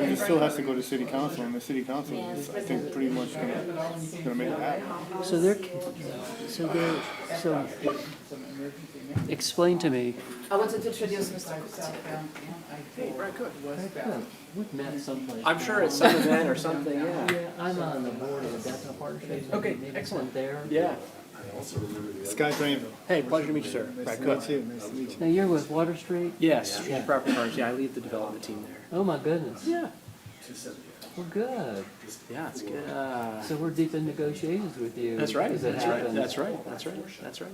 Because it still has to go to city council, and the city council is, I think, pretty much gonna make it happen. So explain to me. I wanted to introduce Mr. Hey, Brad Cook. We've met someplace. I'm sure it's some event or something, yeah. Yeah, I'm on the board of the Tampa Partnership. Okay, Maybe excellent. There. Yeah. Sky Drainville. Hey, pleasure to meet you, sir. Nice Brad to Cook. meet you. Nice to meet you. Now you're with Water Street? Yes, Strategic Property Partners. Yeah, I lead the development team there. Oh my goodness. Yeah. Well, good. Yeah, it's good. So we're deep in negotiations with you. That's right. as it That's right. happens. That's right. That's right. That's right.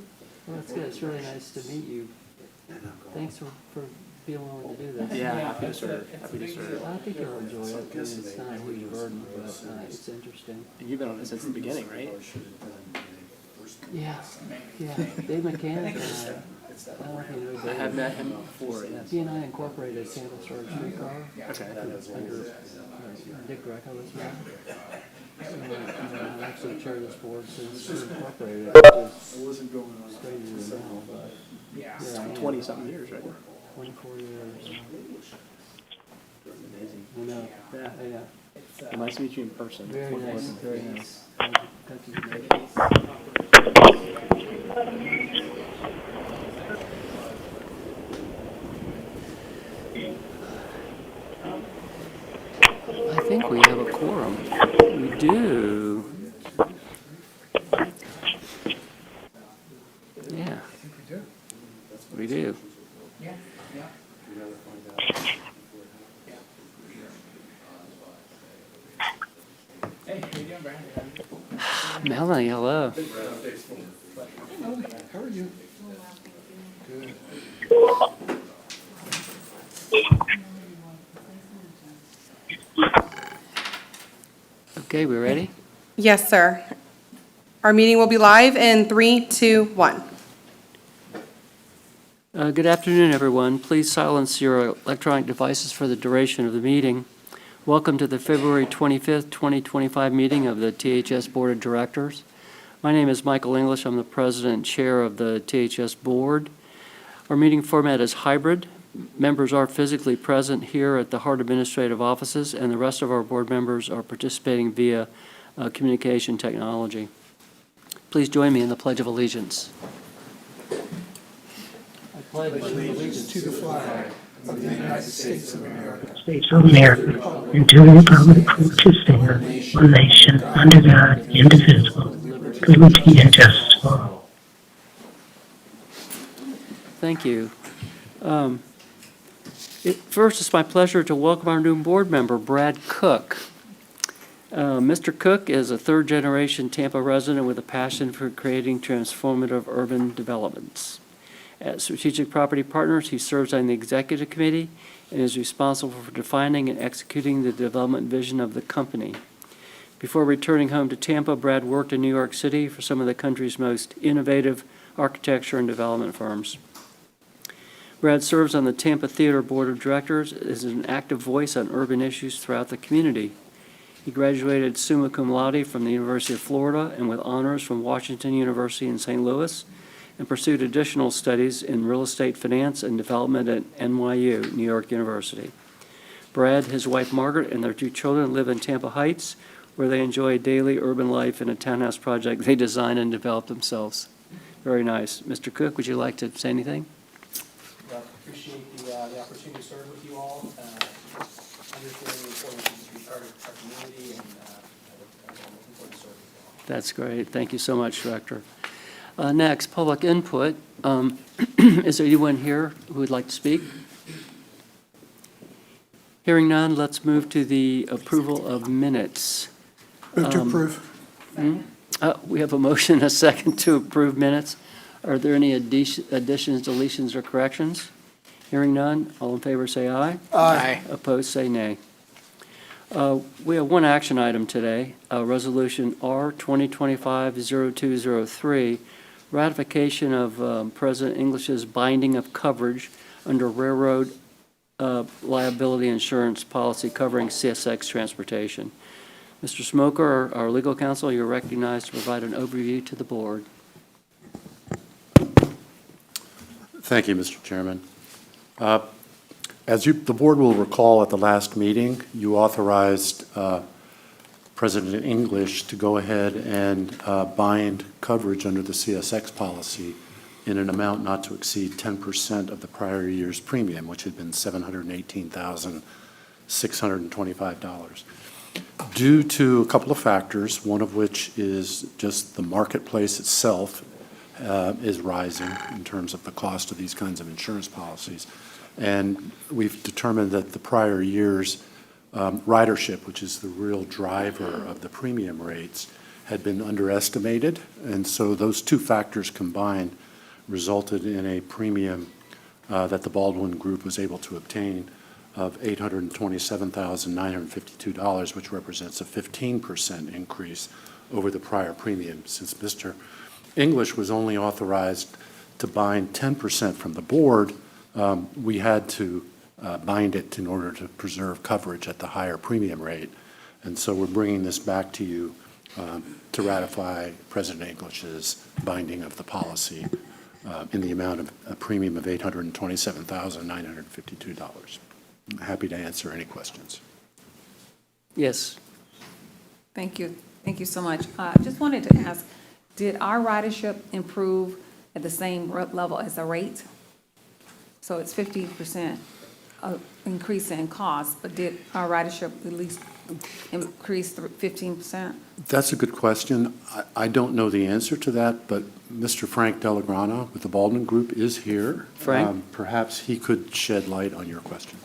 Well, that's good. It's really nice to meet you. Thanks for being willing to do this. Yeah, happy to serve. Happy to serve. I think you'll enjoy it. I mean, it's not a huge burden, but it's interesting. And you've been on it since the beginning, right? Yeah, yeah. Dave McCann and I don't know if you know I Dave. have met him before. Yes. He and I incorporated Tampa Historic Streetcar Okay. under Dick Greco was there. I actually chaired this board since we incorporated it, which is stranger than now, but yeah, I am. 20-something years, right? 24 years. Amazing. I know. Yeah. Yeah. Well, nice to meet you in person. Very Look nice, forward very to it. nice. Thank you. I think we have a quorum. We do. Yeah. We do. Melanie, hello. How are you? Okay, we ready? Yes, sir. Our meeting will be live in 3, 2, 1. Good afternoon, everyone. Please silence your electronic devices for the duration of the meeting. Welcome to the February 25th, 2025 meeting of the THS Board of Directors. My name is Michael English. I'm the President and Chair of the THS Board. Our meeting format is hybrid. Members are physically present here at the HART administrative offices, and the rest of our board members are participating via communication technology. Please join me in the Pledge of Allegiance. I pledge allegiance To the flag of the United States of America. States of America, and to the republic for which it stands, one nation, under God, indivisible, with liberty and justice for all. Thank you. First, it's my pleasure to welcome our new board member, Brad Cook. Mr. Cook is a third-generation Tampa resident with a passion for creating transformative urban developments. At Strategic Property Partners, he serves on the executive committee and is responsible for defining and executing the development vision of the company. Before returning home to Tampa, Brad worked in New York City for some of the country's most innovative architecture and development firms. Brad serves on the Tampa Theater Board of Directors as an active voice on urban issues throughout the community. He graduated summa cum laude from the University of Florida and with honors from Washington University in St. Louis, and pursued additional studies in real estate finance and development at NYU, New York University. Brad, his wife Margaret, and their 2 children live in Tampa Heights, where they enjoy daily urban life in a townhouse project they design and develop themselves. Very nice. Mr. Cook, would you like to say anything? Appreciate the opportunity to serve with you all. Understand the importance of this part of our community, and I'm looking forward to serving you all. That's great. Thank you so much, Director. Next, public input. Is there anyone here who would like to speak? Hearing none, let's move to the approval of minutes. Move to approve. We have a motion and a second to approve minutes. Are there any additions, deletions, or corrections? Hearing none, all in favor say aye. Aye. Opposed, say nay. We have one action item today, Resolution R 2025-0203, ratification of President English's binding of coverage under railroad liability insurance policy covering CSX transportation. Mr. Smoker, our legal counsel, you're recognized to provide an overview to the board. Thank you, Mr. Chairman. As the board will recall, at the last meeting, you authorized President English to go ahead and bind coverage under the CSX policy in an amount not to exceed 10% of the prior year's premium, which had been $718,625. Due to a couple of factors, one of which is just the marketplace itself is rising in terms of the cost of these kinds of insurance policies. And we've determined that the prior year's ridership, which is the real driver of the premium rates, had been underestimated. And so those two factors combined resulted in a premium that the Baldwin Group was able to obtain of $827,952, which represents a 15% increase over the prior premium. Since Mr. English was only authorized to bind 10% from the board, we had to bind it in order to preserve coverage at the higher premium rate. And so we're bringing this back to you to ratify President English's binding of the policy in the amount of a premium of $827,952. I'm happy to answer any questions. Yes. Thank you. Thank you so much. Just wanted to ask, did our ridership improve at the same level as the rate? So it's 50% increase in cost, but did our ridership at least increase 15%? That's a good question. I don't know the answer to that, but Mr. Frank Delagrana with the Baldwin Group is here. Frank? Perhaps he could shed light on your question.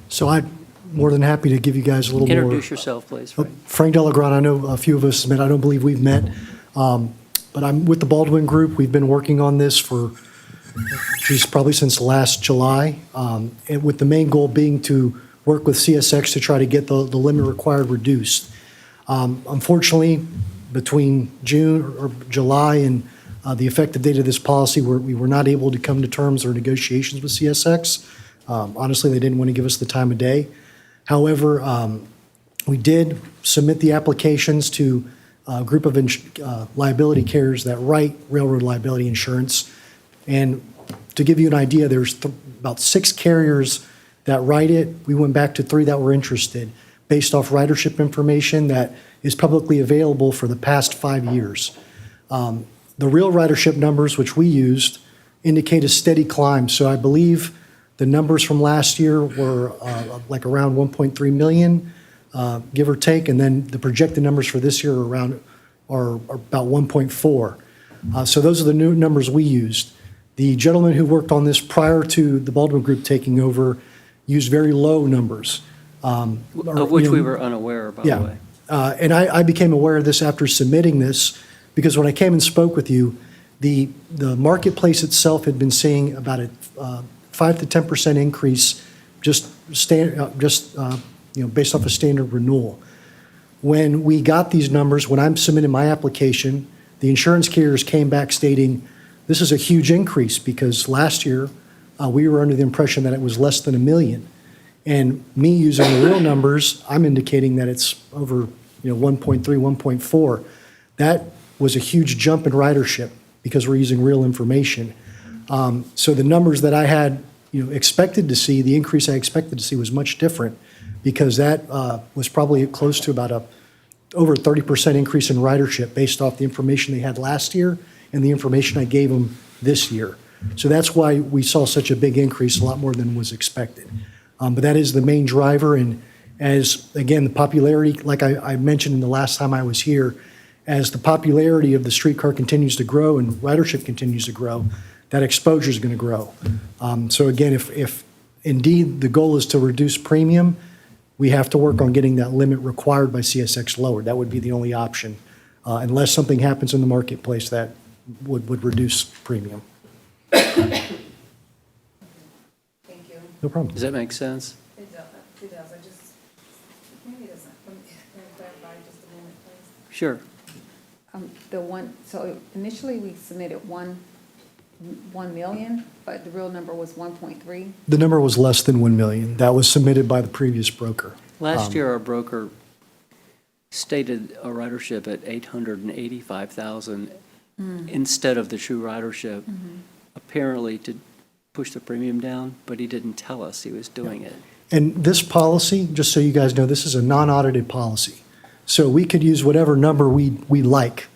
So I'm more than happy to give you guys a little more. Introduce yourself, please, Frank. Frank Delagrana, I know a few of us met, I don't believe we've met, but I'm with the Baldwin Group. We've been working on this for, probably since last July, and with the main goal being to work with CSX to try to get the limit required reduced. Unfortunately, between June or July and the effective date of this policy, we were not able to come to terms or negotiations with CSX. Honestly, they didn't want to give us the time of day. However, we did submit the applications to a group of liability carriers that write railroad liability insurance. And to give you an idea, there's about 6 carriers that write it. We went back to 3 that were interested based off ridership information that is publicly available for the past 5 years. The real ridership numbers, which we used, indicate a steady climb. So I believe the numbers from last year were like around 1.3 million, give or take, and then the projected numbers for this year are about 1.4. So those are the new numbers we used. The gentleman who worked on this prior to the Baldwin Group taking over used very low numbers. Of which we were unaware, by the way. And I became aware of this after submitting this, because when I came and spoke with you, the marketplace itself had been seeing about a 5 to 10% increase based off a standard renewal. When we got these numbers, when I submitted my application, the insurance carriers came back stating, this is a huge increase because last year we were under the impression that it was less than $1 million. And me using the real numbers, I'm indicating that it's over 1.3, 1.4. That was a huge jump in ridership because we're using real information. So the numbers that I had expected to see, the increase I expected to see was much different, because that was probably close to about over a 30% increase in ridership based off the information they had last year and the information I gave them this year. So that's why we saw such a big increase, a lot more than was expected. But that is the main driver. And as, again, the popularity, like I mentioned the last time I was here, as the popularity of the streetcar continues to grow and ridership continues to grow, that exposure is going to grow. So again, if indeed the goal is to reduce premium, we have to work on getting that limit required by CSX lowered. That would be the only option, unless something happens in the marketplace that would reduce premium. Thank you. No problem. Does that make sense? It does. I just, maybe it doesn't. Can you clarify just a minute, please? Sure. So initially we submitted 1 million, but the real number was 1.3. The number was less than 1 million. That was submitted by the previous broker. Last year, our broker stated a ridership at 885,000 instead of the true ridership, apparently to push the premium down, but he didn't tell us he was doing it. And this policy, just so you guys know, this is a non-audited policy. So we could use whatever number we like.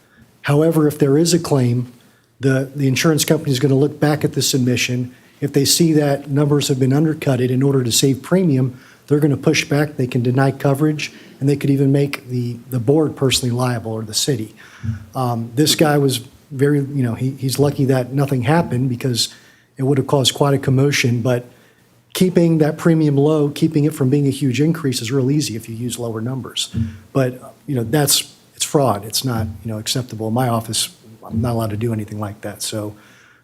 However, if there is a claim, the insurance company is going to look back at the submission. If they see that numbers have been undercutted in order to save premium, they're going to push back. They can deny coverage, and they could even make the board personally liable, or the city. This guy was very, he's lucky that nothing happened, because it would have caused quite a commotion. But keeping that premium low, keeping it from being a huge increase is real easy if you use lower numbers. But, it's fraud. It's not, acceptable. In my office, I'm not allowed to do anything like that. So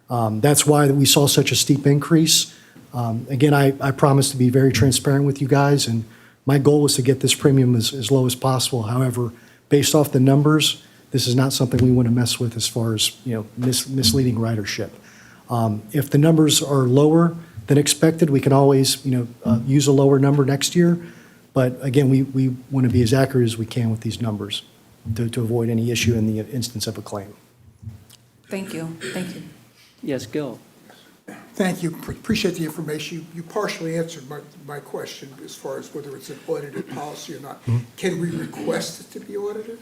that's why we saw such a steep increase. Again, I promise to be very transparent with you guys, and my goal was to get this premium as low as possible. However, based off the numbers, this is not something we want to mess with as far as, misleading ridership. If the numbers are lower than expected, we can always, use a lower number next year. But again, we want to be as accurate as we can with these numbers to avoid any issue in the instance of a claim. Thank you, thank you. Yes, Gil? Thank you. Appreciate the information. You partially answered my question as far as whether it's an audited policy or not. Can we request it to be audited?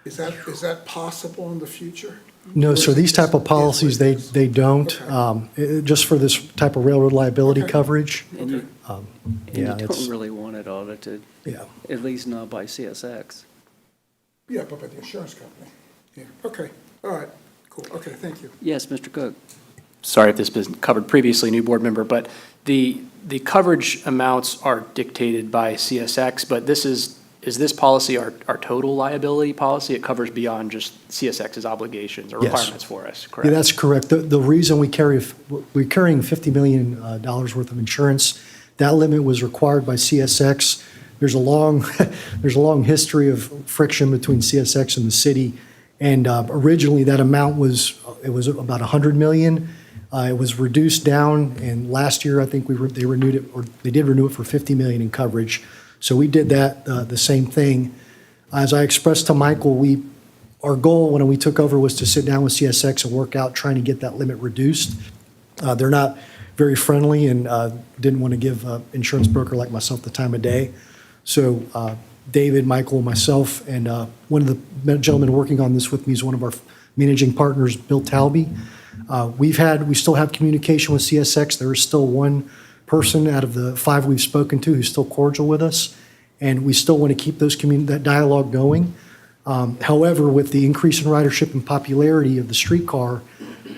Is that possible in the future? No, sir, these type of policies, they don't, just for this type of railroad liability coverage. And you, and you Yeah, don't it's, really want it audited, yeah. at least not by CSX. Yeah, but by the insurance company. Yeah, okay, all right, cool, okay, thank you. Yes, Mr. Cook? Sorry if this has been covered previously, new board member, but the coverage amounts are dictated by CSX, but is this policy our total liability policy? It covers beyond just CSX's obligations or Yes. requirements for us, correct? Yeah, that's correct. The reason we're carrying $50 million worth of insurance, that limit was required by CSX. There's a long history of friction between CSX and the city. And originally, that amount was about $100 million. It was reduced down, and last year, I think they renewed it, or they did renew it for $50 million in coverage. So we did that, the same thing. As I expressed to Michael, our goal when we took over was to sit down with CSX and work out trying to get that limit reduced. They're not very friendly and didn't want to give an insurance broker like myself the time of day. So David, Michael, myself, and one of the gentlemen working on this with me is one of our managing partners, Bill Talby. We still have communication with CSX. There is still one person out of the 5 we've spoken to who's still cordial with us, and we still want to keep that dialogue going. However, with the increase in ridership and popularity of the streetcar,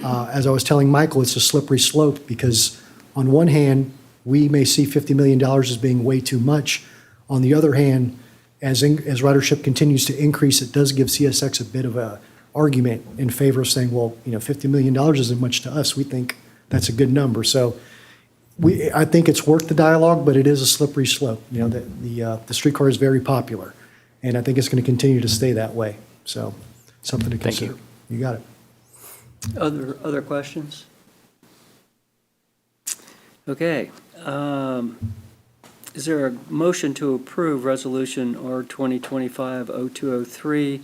as I was telling Michael, it's a slippery slope, because on one hand, we may see $50 million as being way too much. On the other hand, as ridership continues to increase, it does give CSX a bit of an argument in favor of saying, well, $50 million isn't much to us. We think that's a good number. So I think it's worth the dialogue, but it is a slippery slope. The streetcar is very popular, and I think it's going to continue to stay that way. So something to consider. Thank You got it. Other questions? Okay. Is there a motion to approve Resolution R 2025-0203,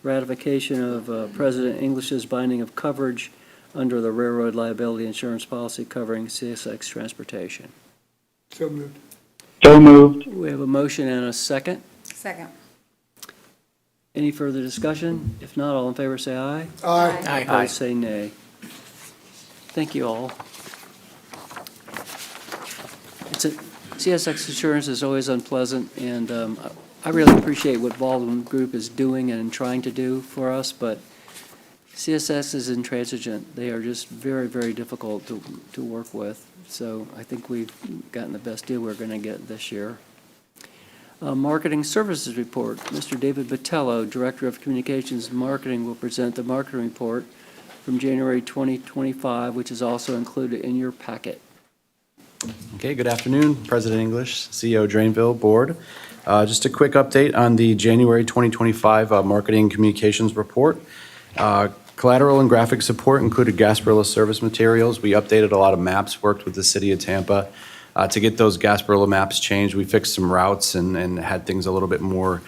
ratification of President English's binding of coverage under the railroad liability insurance policy covering CSX transportation? So moved. So moved. We have a motion and a second. Second. Any further discussion? If not, all in favor say aye. Aye. Opposed, say nay. Thank you all. CSX insurance is always unpleasant, and I really appreciate what Baldwin Group is doing and trying to do for us, but CSX is intransigent. They are just very, very difficult to work with. So I think we've gotten the best deal we're going to get this year. Marketing Services Report. Mr. David Botello, Director of Communications and Marketing, will present the marketing report from January 2025, which is also included in your packet. Okay, good afternoon, President English, CEO Drainville Board. Just a quick update on the January 2025 Marketing Communications Report. Collateral and graphic support included Gasparilla service materials. We updated a lot of maps, worked with the city of Tampa to get those Gasparilla maps changed. We fixed some routes and had things a little bit more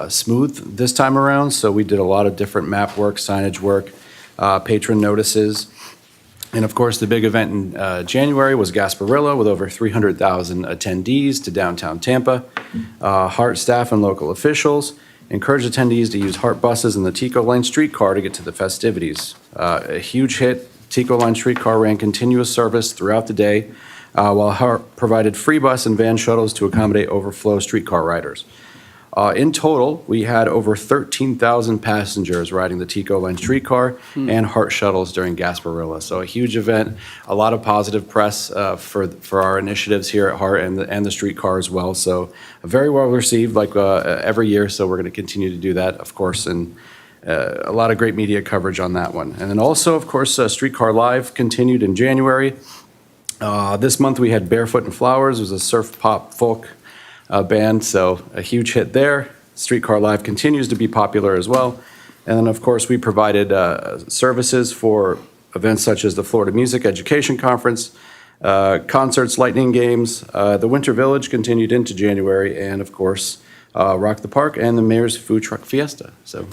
smooth this time around. So we did a lot of different map work, signage work, patron notices. And of course, the big event in January was Gasparilla with over 300,000 attendees to downtown Tampa. HART staff and local officials encouraged attendees to use HART buses and the Tico Line streetcar to get to the festivities. A huge hit, Tico Line streetcar ran continuous service throughout the day, while HART provided free bus and van shuttles to accommodate overflow streetcar riders. In total, we had over 13,000 passengers riding the Tico Line streetcar and HART shuttles during Gasparilla. So a huge event, a lot of positive press for our initiatives here at HART and the streetcar as well. So very well received, like every year. So we're going to continue to do that, of course, and a lot of great media coverage on that one. And then also, of course, Streetcar Live continued in January. This month we had Barefoot and Flowers. It was a surf pop folk band, so a huge hit there. Streetcar Live continues to be popular as well. And then, of course, we provided services for events such as the Florida Music Education Conference, concerts, lightning games. The Winter Village continued into January, and, of course, Rock the Park and the Mayor's Food Truck Fiesta. So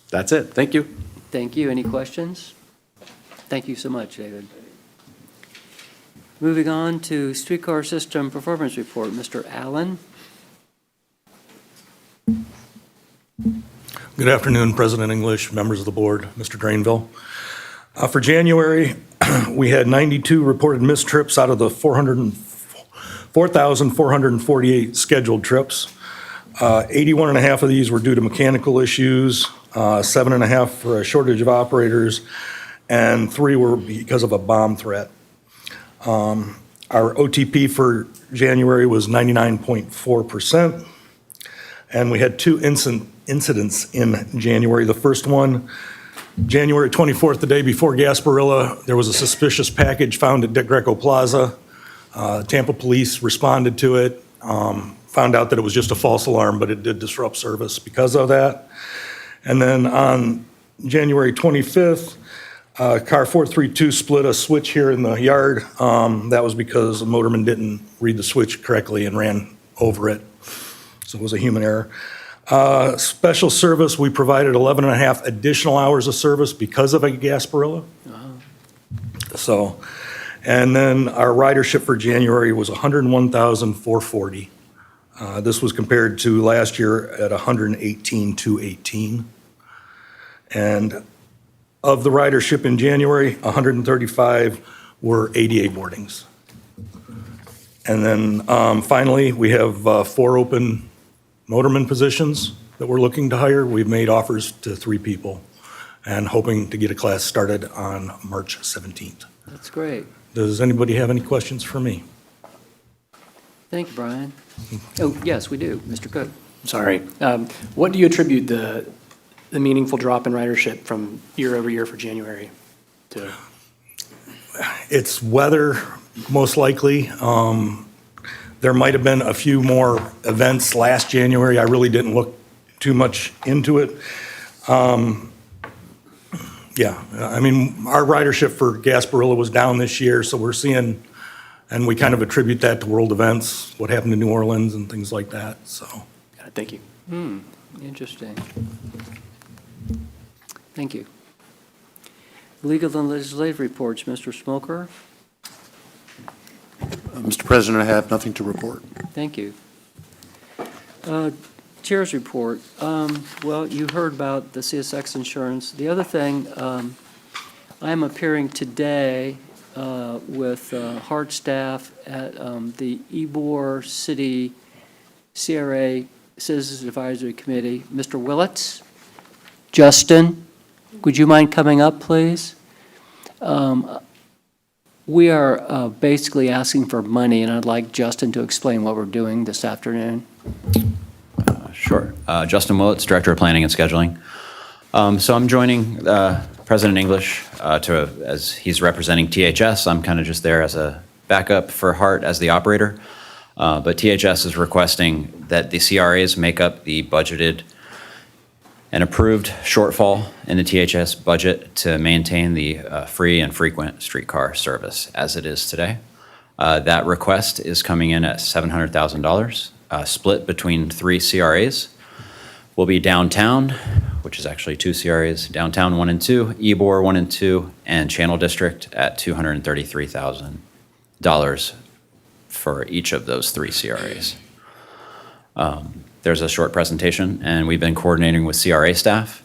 that's it. Thank you. Thank you. Any questions? Thank you so much, David. Moving on to Streetcar System Performance Report, Mr. Allen. Good afternoon, President English, members of the board, Mr. Drainville. For January, we had 92 reported missed trips out of the 4,448 scheduled trips. 81 and a half of these were due to mechanical issues, 7 and a half for a shortage of operators, and 3 were because of a bomb threat. Our OTP for January was 99.4%, and we had 2 incidents in January. The first one, January 24th, the day before Gasparilla, there was a suspicious package found at Dick Greco Plaza. Tampa police responded to it, found out that it was just a false alarm, but it did disrupt service because of that. And then on January 25th, car 432 split a switch here in the yard. That was because the motorman didn't read the switch correctly and ran over it. So it was a human error. Special service, we provided 11 and a half additional hours of service because of a Gasparilla. So, and then our ridership for January was 101,440. This was compared to last year at 118,218. And of the ridership in January, 135 were ADA boardings. And then finally, we have 4 open motorman positions that we're looking to hire. We've made offers to 3 people and hoping to get a class started on March 17th. That's great. Does anybody have any questions for me? Thank you, Brian. Oh, yes, we do. Mr. Cook. Sorry. What do you attribute the meaningful drop in ridership from year over year for January to? It's weather, most likely. There might have been a few more events last January. I really didn't look too much into it. Yeah, I mean, our ridership for Gasparilla was down this year, so we're seeing, and we kind of attribute that to world events, what happened in New Orleans and things like that, so. Got it, thank you. Interesting. Thank you. Legal and legislative reports, Mr. Smoker. Mr. President, I have nothing to report. Thank you. Chair's report. Well, you heard about the CSX insurance. The other thing, I'm appearing today with HART staff at the Ybor City CRA Citizens Advisory Committee. Mr. Willits, Justin, would you mind coming up, please? We are basically asking for money, and I'd like Justin to explain what we're doing this afternoon. Sure. Justin Willits, Director of Planning and Scheduling. So I'm joining President English as he's representing THS. I'm kind of just there as a backup for HART as the operator. But THS is requesting that the CRAs make up the budgeted and approved shortfall in the THS budget to maintain the free and frequent streetcar service as it is today. That request is coming in at $700,000, split between 3 CRAs. will be downtown, which is actually 2 CRAs, downtown 1 and 2, Ybor 1 and 2, and Channel District at $233,000 for each of those 3 CRAs. There's a short presentation, and we've been coordinating with CRA staff.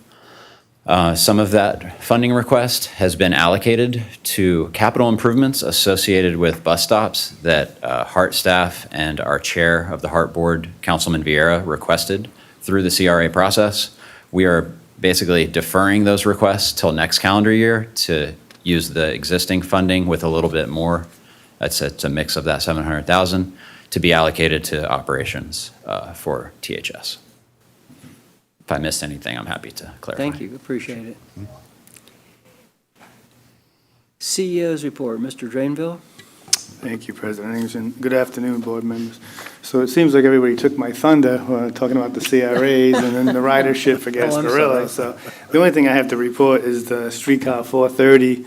Some of that funding request has been allocated to capital improvements associated with bus stops that HART staff and our chair of the HART board, Councilman Vieira, requested through the CRA process. We are basically deferring those requests till next calendar year to use the existing funding with a little bit more. It's a mix of that 700,000 to be allocated to operations for THS. If I missed anything, I'm happy to clarify. Thank you, appreciate it. CEO's report, Mr. Drainville? Thank you, President English, and good afternoon, board members. So it seems like everybody took my thunder talking about the CRAs and then the ridership for Gasparilla. So the only thing I have to report is the streetcar 430,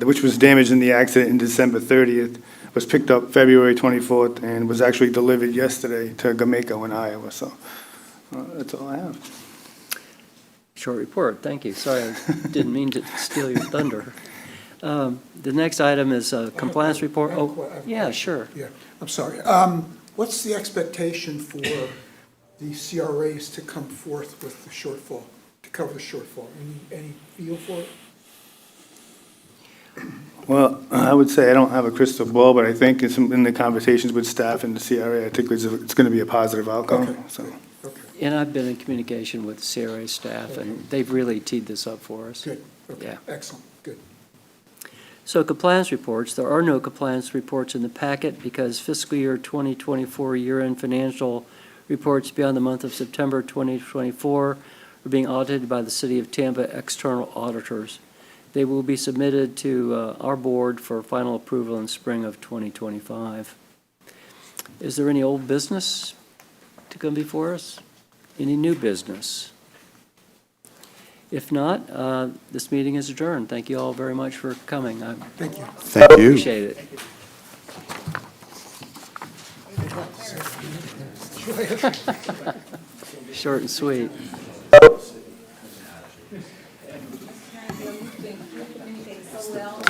which was damaged in the accident in December 30th, was picked up February 24th and was actually delivered yesterday to Gamaico in Iowa. So that's all I have. Short report, thank you. Sorry, I didn't mean to steal your thunder. The next item is a compliance report. Oh, yeah, sure. Yeah, I'm sorry. What's the expectation for the CRAs to come forth with the shortfall, to cover the shortfall? Any feel for it? Well, I would say I don't have a crystal ball, but I think in the conversations with staff and the CRA, I think it's going to be a positive outcome. Okay. So. Okay, And I've been in communication with CRA staff, and they've really teed this up for us. good. Okay, Yeah. excellent, good. So compliance reports, there are no compliance reports in the packet because fiscal year 2024 year-end financial reports beyond the month of September 2024 are being audited by the City of Tampa external auditors. They will be submitted to our board for final approval in spring of 2025. Is there any old business to come before us? Any new business? If not, this meeting is adjourned. Thank you all very much for coming. I Thank you. Thank you. appreciate it. Short and sweet. So well.